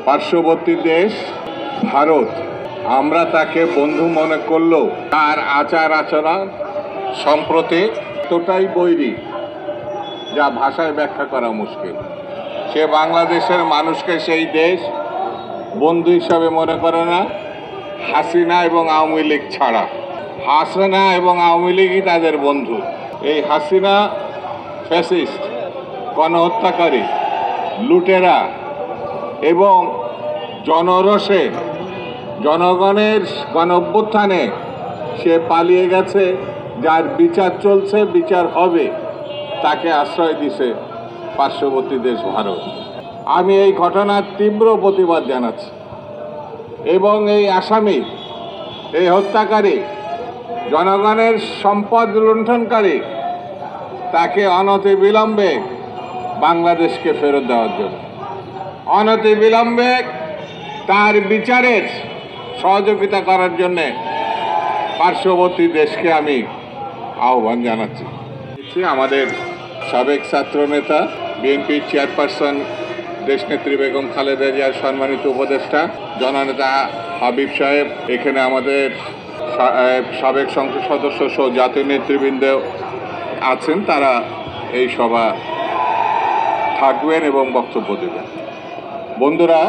পার্শ্ববর্তী দেশ ভারত, আমরা তাকে বন্ধু মনে করলেও তার আচার আচরণ সম্প্রতি এতটাই বৈরী যা ভাষায় ব্যাখ্যা করা মুশকিল। সে বাংলাদেশের মানুষকে সেই দেশ বন্ধু হিসাবে মনে করে না, হাসিনা এবং আওয়ামী লীগ ছাড়া। হাসিনা এবং আওয়ামী লীগই তাদের বন্ধু। এই হাসিনা ফ্যাসিস্ট, গণহত্যাকারী, লুটেরা এবং জনরোষে জনগণের গণঅভ্যুত্থানে সে পালিয়ে গেছে, যার বিচার চলছে, বিচার হবে, তাকে আশ্রয় দিছে পার্শ্ববর্তী দেশ ভারত। আমি এই ঘটনার তীব্র প্রতিবাদ জানাচ্ছি এবং এই আসামি, এই হত্যাকারী, জনগণের সম্পদ লুণ্ঠনকারী, তাকে অনতিবিলম্বে বাংলাদেশকে ফেরত দেওয়ার জন্য, অনতিবিলম্বে তার বিচারের সহযোগিতা করার জন্যে পার্শ্ববর্তী দেশকে আমি আহ্বান জানাচ্ছি। আমাদের সাবেক ছাত্রনেতা, বিএনপির চেয়ারপারসন দেশনেত্রী বেগম খালেদা জিয়ার সম্মানিত উপদেষ্টা জননেতা হাবিব সাহেব, এখানে আমাদের সাবেক সংসদ সদস্য সহ জাতীয় নেতৃবৃন্দ আছেন, তারা এই সভা থাকবেন এবং বক্তব্য দেবেন। বন্ধুরা,